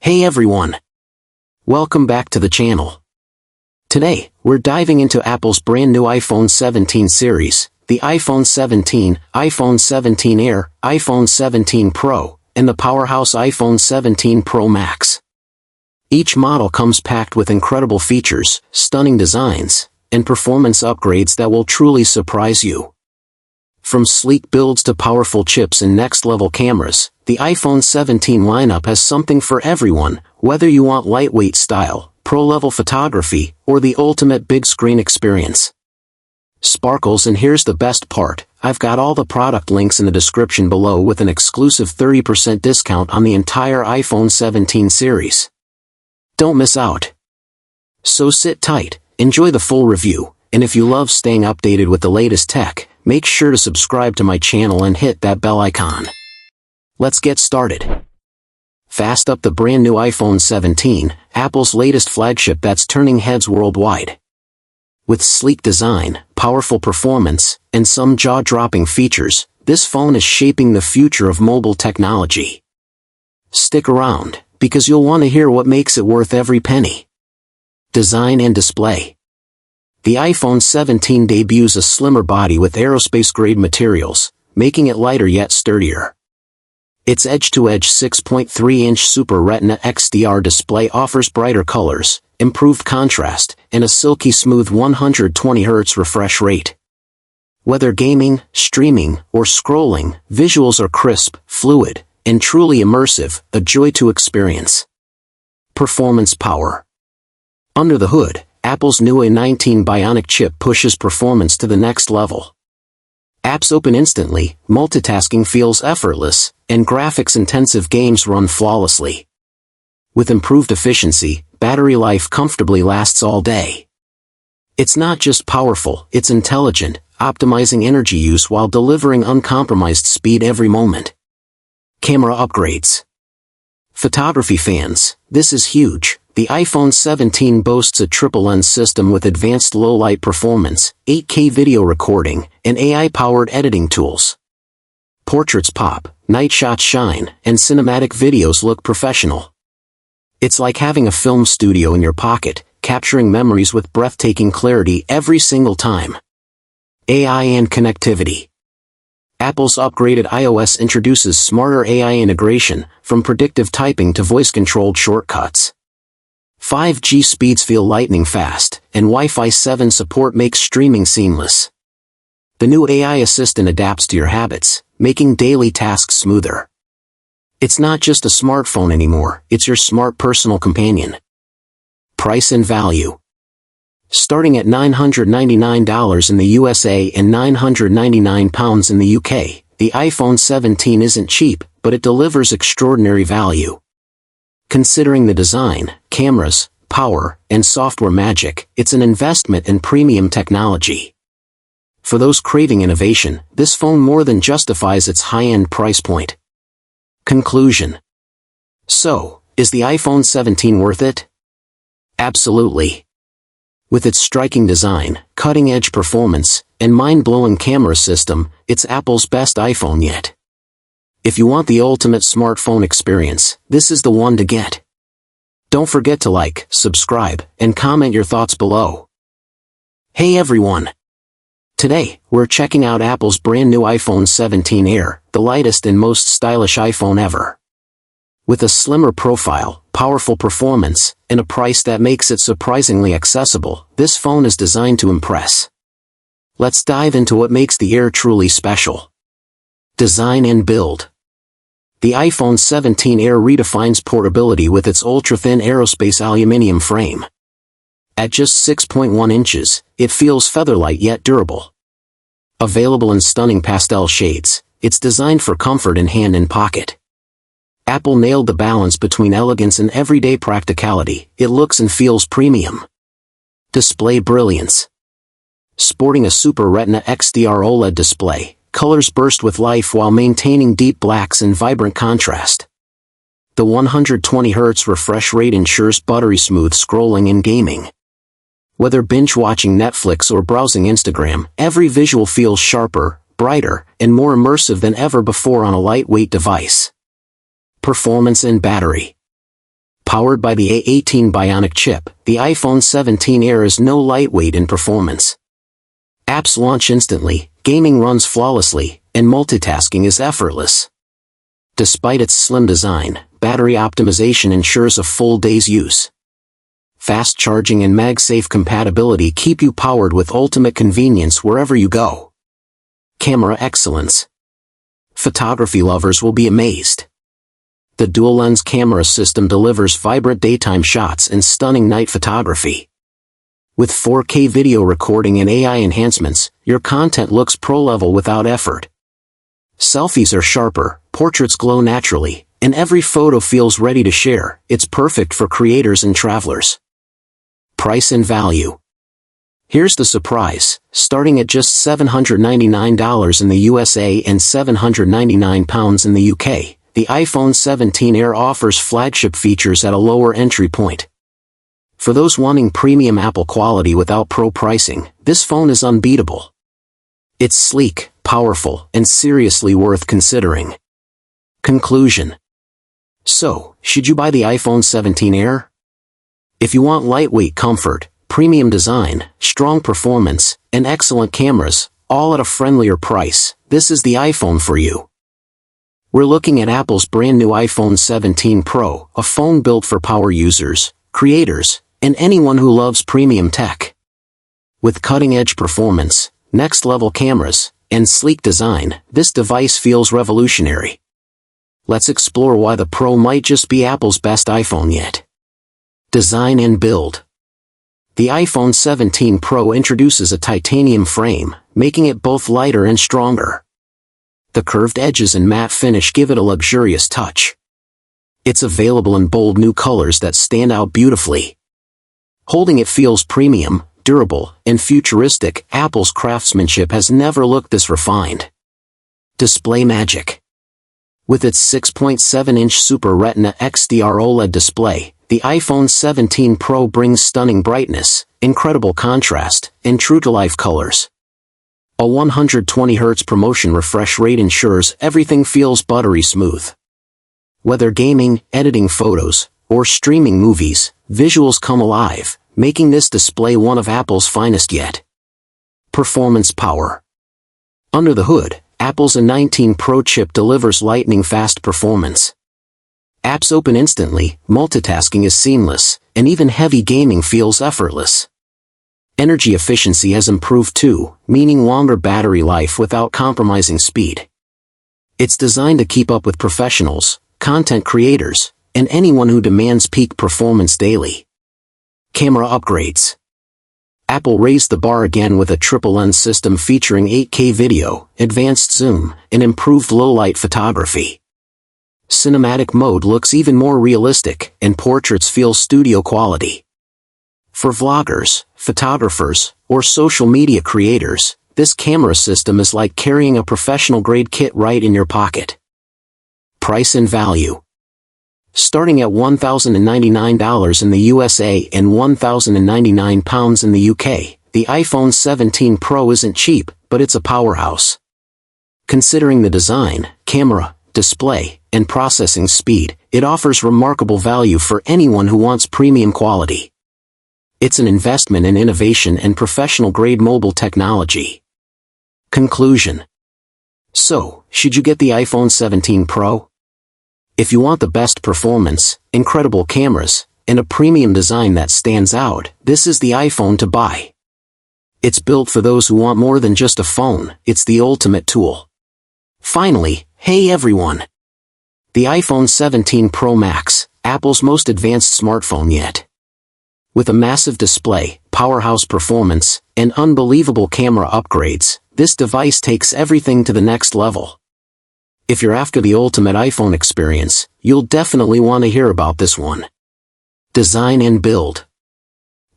Hey everyone! Welcome back to the channel. Today, we're diving into Apple's brand new iPhone 17 series, the iPhone 17, iPhone 17 Air, iPhone 17 Pro, and the powerhouse iPhone 17 Pro Max. Each model comes packed with incredible features, stunning designs, and performance upgrades that will truly surprise you. From sleek builds to powerful chips and next-level cameras, the iPhone 17 lineup has something for everyone, whether you want lightweight style, pro-level photography, or the ultimate big-screen experience. Sparkles, and here's the best part, I've got all the product links in the description below with an exclusive 30% discount on the entire iPhone 17 series. Don't miss out. So sit tight, enjoy the full review, and if you love staying updated with the latest tech, make sure to subscribe to my channel and hit that bell icon. Let's get started. Fast up the brand new iPhone 17, Apple's latest flagship that's turning heads worldwide. With sleek design, powerful performance, and some jaw-dropping features, this phone is shaping the future of mobile technology. Stick around, because you'll want to hear what makes it worth every penny. Design and display. The iPhone 17 debuts a slimmer body with aerospace-grade materials, making it lighter yet sturdier. Its edge-to-edge 6.3-inch Super Retina XDR display offers brighter colors, improved contrast, and a silky smooth 120Hz refresh rate. Whether gaming, streaming, or scrolling, visuals are crisp, fluid, and truly immersive, a joy to experience. Performance power. Under the hood, Apple's new A19 Bionic chip pushes performance to the next level. Apps open instantly, multitasking feels effortless, and graphics-intensive games run flawlessly. With improved efficiency, battery life comfortably lasts all day. It's not just powerful, it's intelligent, optimizing energy use while delivering uncompromised speed every moment. Camera upgrades. Photography fans, this is huge. The iPhone 17 boasts a triple-lens system with advanced low-light performance, 8K video recording, and AI-powered editing tools. Portraits pop, night shots shine, and cinematic videos look professional. It's like having a film studio in your pocket, capturing memories with breathtaking clarity every single time. AI and connectivity. Apple's upgraded iOS introduces smarter AI integration, from predictive typing to voice-controlled shortcuts. 5G speeds feel lightning fast, and Wi-Fi 7 support makes streaming seamless. The new AI assistant adapts to your habits, making daily tasks smoother. It's not just a smartphone anymore, it's your smart personal companion. Price and value. Starting at $999 in the USA and £999 in the UK, the iPhone 17 isn't cheap, but it delivers extraordinary value. Considering the design, cameras, power, and software magic, it's an investment in premium technology. For those craving innovation, this phone more than justifies its high-end price point. Conclusion. So, is the iPhone 17 worth it? Absolutely. With its striking design, cutting-edge performance, and mind-blowing camera system, it's Apple's best iPhone yet. If you want the ultimate smartphone experience, this is the one to get. Don't forget to like, subscribe, and comment your thoughts below. Hey everyone! Today, we're checking out Apple's brand new iPhone 17 Air, the lightest and most stylish iPhone ever. With a slimmer profile, powerful performance, and a price that makes it surprisingly accessible, this phone is designed to impress. Let's dive into what makes the Air truly special. Design and build. The iPhone 17 Air redefines portability with its ultra-thin aerospace aluminum frame. At just 6.1 inches, it feels feather-light yet durable. Available in stunning pastel shades, it's designed for comfort in hand and pocket. Apple nailed the balance between elegance and everyday practicality. It looks and feels premium. Display brilliance. Sporting a Super Retina XDR OLED display, colors burst with life while maintaining deep blacks and vibrant contrast. The 120Hz refresh rate ensures buttery-smooth scrolling and gaming. Whether binge-watching Netflix or browsing Instagram, every visual feels sharper, brighter, and more immersive than ever before on a lightweight device. Performance and battery. Powered by the A18 Bionic chip, the iPhone 17 Air is no lightweight in performance. Apps launch instantly, gaming runs flawlessly, and multitasking is effortless. Despite its slim design, battery optimization ensures a full day's use. Fast charging and MagSafe compatibility keep you powered with ultimate convenience wherever you go. Camera excellence. Photography lovers will be amazed. The dual-lens camera system delivers vibrant daytime shots and stunning night photography. With 4K video recording and AI enhancements, your content looks pro-level without effort. Selfies are sharper, portraits glow naturally, and every photo feels ready to share. It's perfect for creators and travelers. Price and value. Here's the surprise, starting at just $799 in the USA and £799 in the UK, the iPhone 17 Air offers flagship features at a lower entry point. For those wanting premium Apple quality without pro pricing, this phone is unbeatable. It's sleek, powerful, and seriously worth considering. Conclusion. So, should you buy the iPhone 17 Air? If you want lightweight comfort, premium design, strong performance, and excellent cameras, all at a friendlier price, this is the iPhone for you. We're looking at Apple's brand new iPhone 17 Pro, a phone built for power users, creators, and anyone who loves premium tech. With cutting-edge performance, next-level cameras, and sleek design, this device feels revolutionary. Let's explore why the Pro might just be Apple's best iPhone yet. Design and build. The iPhone 17 Pro introduces a titanium frame, making it both lighter and stronger. The curved edges and matte finish give it a luxurious touch. It's available in bold new colors that stand out beautifully. Holding it feels premium, durable, and futuristic. Apple's craftsmanship has never looked this refined. Display magic. With its 6.7-inch Super Retina XDR OLED display, the iPhone 17 Pro brings stunning brightness, incredible contrast, and true-to-life colors. A 120Hz ProMotion refresh rate ensures everything feels buttery smooth. Whether gaming, editing photos, or streaming movies, visuals come alive, making this display one of Apple's finest yet. Performance power. Under the hood, Apple's A19 Pro chip delivers lightning-fast performance. Apps open instantly, multitasking is seamless, and even heavy gaming feels effortless. Energy efficiency has improved too, meaning longer battery life without compromising speed. It's designed to keep up with professionals, content creators, and anyone who demands peak performance daily. Camera upgrades. Apple raised the bar again with a triple-lens system featuring 8K video, advanced zoom, and improved low-light photography. Cinematic mode looks even more realistic, and portraits feel studio quality. For vloggers, photographers, or social media creators, this camera system is like carrying a professional-grade kit right in your pocket. Price and value. Starting at $1,099 in the USA and £1,099 in the UK, the iPhone 17 Pro isn't cheap, but it's a powerhouse. Considering the design, camera, display, and processing speed, it offers remarkable value for anyone who wants premium quality. It's an investment in innovation and professional-grade mobile technology. Conclusion. So, should you get the iPhone 17 Pro? If you want the best performance, incredible cameras, and a premium design that stands out, this is the iPhone to buy. It's built for those who want more than just a phone, it's the ultimate tool. Finally, hey everyone! The iPhone 17 Pro Max, Apple's most advanced smartphone yet. With a massive display, powerhouse performance, and unbelievable camera upgrades, this device takes everything to the next level. If you're after the ultimate iPhone experience, you'll definitely want to hear about this one. Design and build.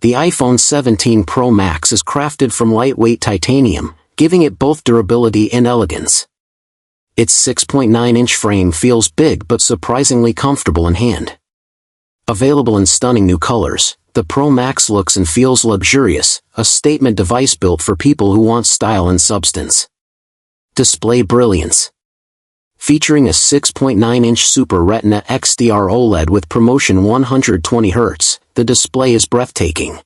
The iPhone 17 Pro Max is crafted from lightweight titanium, giving it both durability and elegance. Its 6.9-inch frame feels big but surprisingly comfortable in hand. Available in stunning new colors, the Pro Max looks and feels luxurious, a statement device built for people who want style and substance. Display brilliance. featuring a 6.9-inch Super Retina XDR OLED with ProMotion 120Hz, the display is breathtaking.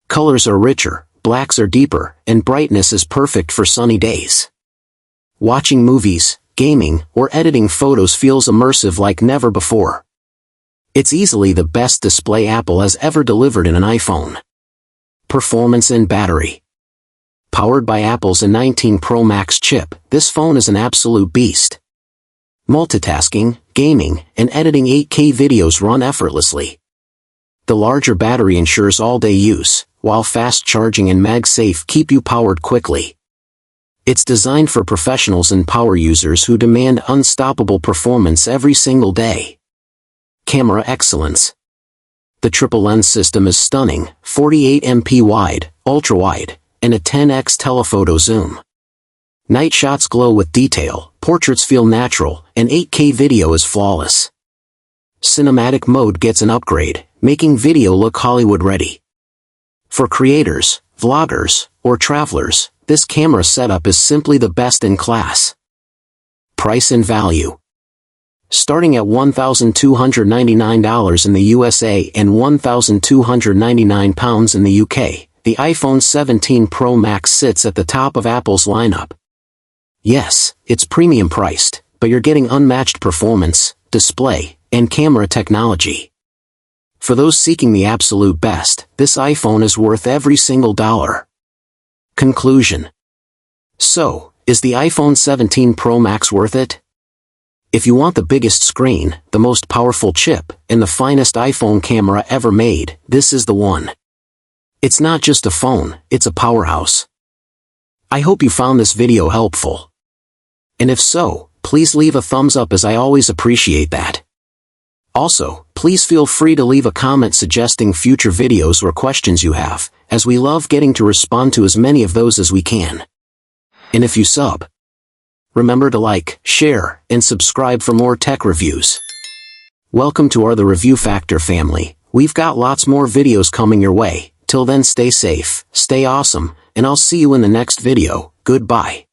Colors are richer, blacks are deeper, and brightness is perfect for sunny days. Watching movies, gaming, or editing photos feels immersive like never before. It's easily the best display Apple has ever delivered in an iPhone. Performance and battery. Powered by Apple's A19 Pro Max chip, this phone is an absolute beast. Multitasking, gaming, and editing 8K videos run effortlessly. The larger battery ensures all-day use, while fast charging and MagSafe keep you powered quickly. It's designed for professionals and power users who demand unstoppable performance every single day. Camera excellence. The triple lens system is stunning, 48MP wide, ultra-wide, and a 10x telephoto zoom. Night shots glow with detail, portraits feel natural, and 8K video is flawless. Cinematic mode gets an upgrade, making video look Hollywood-ready. For creators, vloggers, or travelers, this camera setup is simply the best in class. Price and value. Starting at $1,299 in the USA and £1,299 in the UK, the iPhone 17 Pro Max sits at the top of Apple's lineup. Yes, it's premium priced, but you're getting unmatched performance, display, and camera technology. For those seeking the absolute best, this iPhone is worth every single dollar. Conclusion. So, is the iPhone 17 Pro Max worth it? If you want the biggest screen, the most powerful chip, and the finest iPhone camera ever made, this is the one. It's not just a phone, it's a powerhouse. I hope you found this video helpful. And if so, please leave a thumbs up as I always appreciate that. Also, please feel free to leave a comment suggesting future videos or questions you have, as we love getting to respond to as many of those as we can. And if you sub, remember to like, share, and subscribe for more tech reviews. Welcome to the Review Factor family. We've got lots more videos coming your way. Till then, stay safe, stay awesome, and I'll see you in the next video. Goodbye.